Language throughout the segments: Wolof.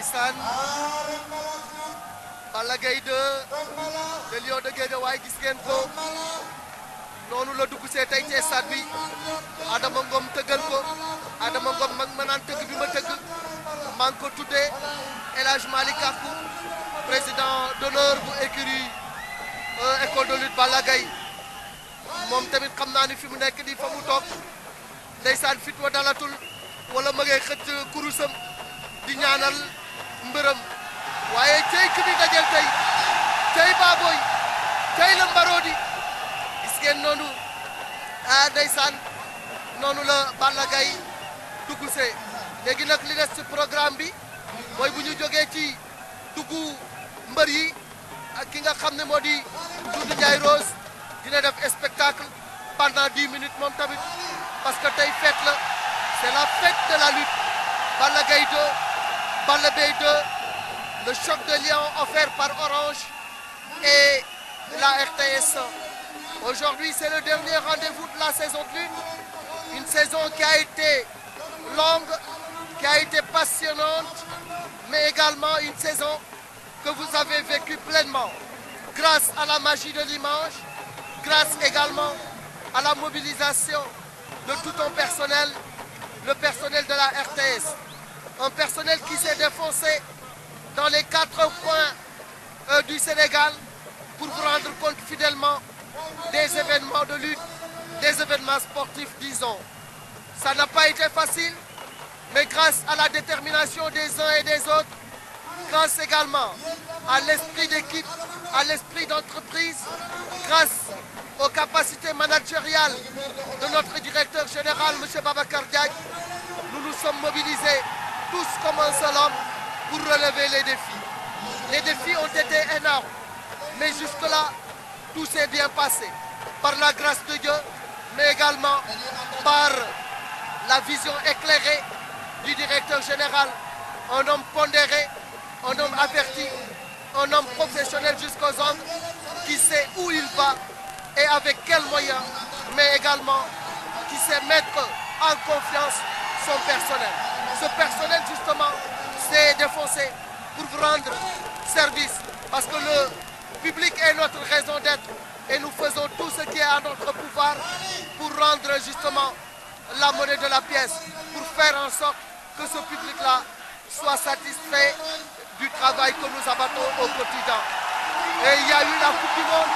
ndeysaan Balla Gaye 2 le lion de Guédiawaye gis ngeen ko noonu la dugg see tey ci stade bi Adama Ngom tëggal ko Adama Ngom mag ma naan tëgg bi ma tëgg maa ngi ko tuddee El Hadj Malick Gakou président d'honneur bu écurie école de lutte Balla Gaye moom tamit xam naa ni fi mu nekk nii fa mu toog ndeysaan fit wa dalatul wala ma ngay xëcc kurusam di ñaanal mbërëm waaye cey ki bi dajel tey cey Baboy cey la Mbarodi gis ngeen noonu ndeysaan noonu la Balla Gaye dugg see léegi nag li des ci programme bi mooy bu ñu jógee ci duggu mbër yi ak ki nga xam ne moo di Doudou Ndiaye Rose dina def spectacle pendant 10 minutes moom tamit parce que tey fête la c'est la fête de la lutte Balla Gaye 2 Balla Gaye 2 le choc de lion offert par Orange et la RTS. Aujourd'hui c'est le dernier rendez-vous de la saison de lutte, une saison qui a été longue, qui a été passionnante, mais également une saison que vous avez vécue pleinement grâce à la magie de l'image, grâce également à la mobilisation de tout ton personnel, le personnel de la RTS. Un personnel qui s'est défoncé dans les 4 coins du Sénégal pour vous rendre compte fidèlement des événements de lutte, des événements sportifs, disons. Ça n'a pas été facile, mais grâce à la détermination des uns et des autres, grâce également à l'esprit d'équipe, à l'esprit d'entreprise, grâce aux capacités managériales de notre directeur général, M. Babacar Diagne, nous nous sommes mobilisés tous comme un seul homme pour relever les défis. Les défis ont été énormes, mais jusque-là, tout s'est bien passé. Par la grâce de Dieu, mais également par la vision éclairée du directeur général, un homme pondéré, un homme averti, un homme professionnel jusqu'aux ongles, qui sait où il va et avec quels moyens, mais également qui sait mettre en confiance son personnel. Ce personnel, justement, s'est défoncé pour vous rendre service, parce que le public est notre raison d'être et nous faisons tout ce qui est à notre pouvoir pour rendre justement la monnaie de la pièce, pour faire en sorte que ce public-là soit satisfait du travail que nous abattons au quotidien. Et il y a eu la Coupe du Monde,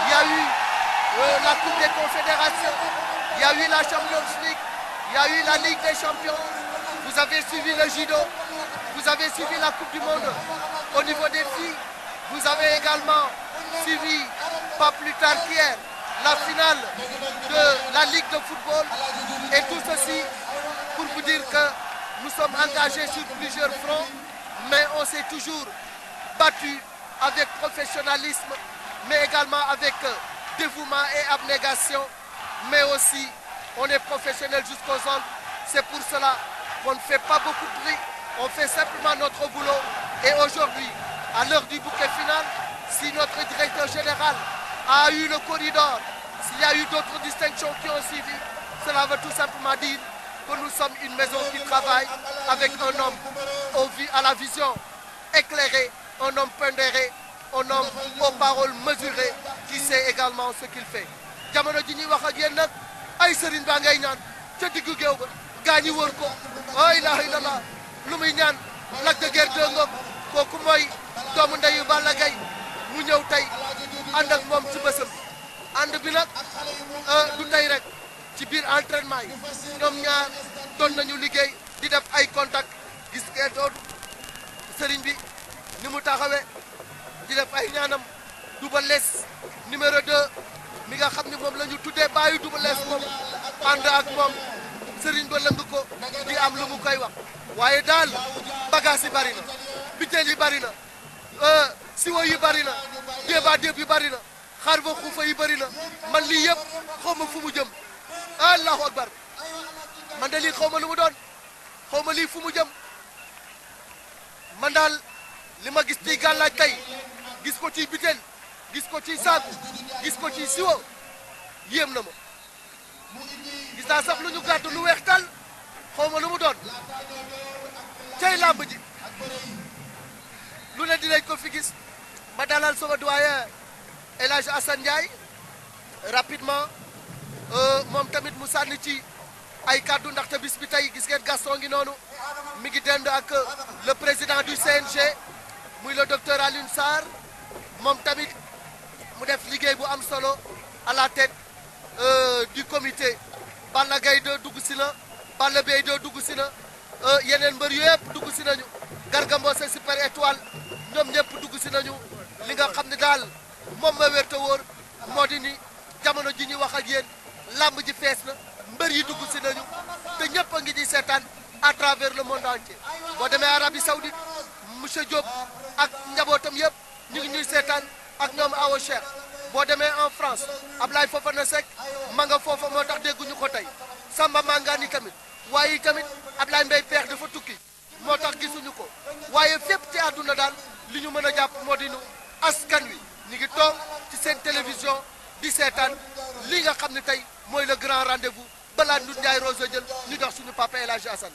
il y a eu la Coupe des Confédérations, il y a eu la Champions League, il y a eu la Ligue des Champions. Vous avez suivi le judo, vous avez suivi la Coupe du Monde au niveau des filles, vous avez également suivi, pas plus tard qu'hier, la finale de la Ligue de football. Et tout ceci pour vous dire que nous sommes engagés sur plusieurs fronts, mais on s'est toujours battu avec professionnalisme, mais également avec dévouement et abnégation, mais aussi on est professionnel jusqu'aux ongles. C'est pour cela qu'on ne fait pas beaucoup de bruit, on fait simplement notre boulot. Et aujourd'hui, à l'heure du bouquet final, si notre directeur général a eu le corridor, s'il y a eu d'autres distinctions qui ont suivi, cela veut tout simplement dire que nous sommes une maison qui travaille avec un homme à la vision éclairée, un homme pondéré, un homme aux paroles mesurées, qui sait également ce qu'il fait. jamono ji ñuy wax ak yéen nag ay sëriñ baa ngay ñaan ca diggu géew ba gaa ñi wër ko la ilaha illallah lu muy ñaan Lac de Guiers 2 ngoog kooku mooy doomu ndeyu Balla Gaye mu ñëw tey ànd ak moom ci bësam ànd bi nag du tey rek ci biir entraînement yi ñoom ñaar doon nañu liggéey di def ay contact gis ngeen doon sëriñ bi ni mu taxawee di def ay ñaanam Double Less numéro 2 mi nga xam ni moom la ñu tuddee bàyyi Double Less moom ànd ak moom sëriñ ba lëng ko di am lu mu koy wax waaye daal bagage yi bari na biteel yi bari na siwo yi bari na débat déeb yi bari na xaar ba xuufa yi bari na man lii yëpp xaw ma fu mu jëm allahu akbar man de lii xaw ma lu mu doon xaw ma lii fu mu jëm man daal li ma gis ci gàllaaj tey gis ko ci biteel gis ko ci saaku gis ko ci siwo yéem na ma gis naa sax lu ñu gàtt lu weex tal xaw ma lu mu doon cey làmb ji lu ne dinañ ko fi gis ma dalal sama doyen El Hadj Assane Ndiaye rapidement moom tamit mu sànni ci ay kàddu ndaxte bis bi tey gis ngeen Gaston ngi noonu mi ngi dend ak le président du CNG muy le docteur Alioune Sarr moom tamit mu def liggéey bu am solo à la tête du comité. Balla Gaye 2 dugg si na Balla Gaye 2 dugg si na yeneen mbër yëpp dugg si nañu Garga Mbossé Super Étoile ñoom ñëpp dugg si nañu li nga xam ne daal moom ma wér te wóor moo di ni jamono ji ñuy wax ak yéen làmb ji fees na mbër yi dugg si nañu te ñëpp a ngi ñuy seetaan à travers le monde entier boo demee Arabie Saoudite monsieur Diop ak njabootam yëpp ñu ngi ñuy seetaan ak ñoom Awo Cheikh boo demee en France Ablaye Fofana Seck ma nga foofa moo tax dégguñu ko tey Samba Mangani tamit waaye tamit Ablaye Mbaye Peex dafa tukki moo tax gisuñu ko waaye fépp ci àdduna daal li ñu mën a jàpp moo di nu askan wi ñu ngi toog ci seen télévision di seetaan li nga xam ne tey mooy le grand rendez-vous balaa Ndour Ndiaye Rose jël ñu jox suñu papa El Hadj Assane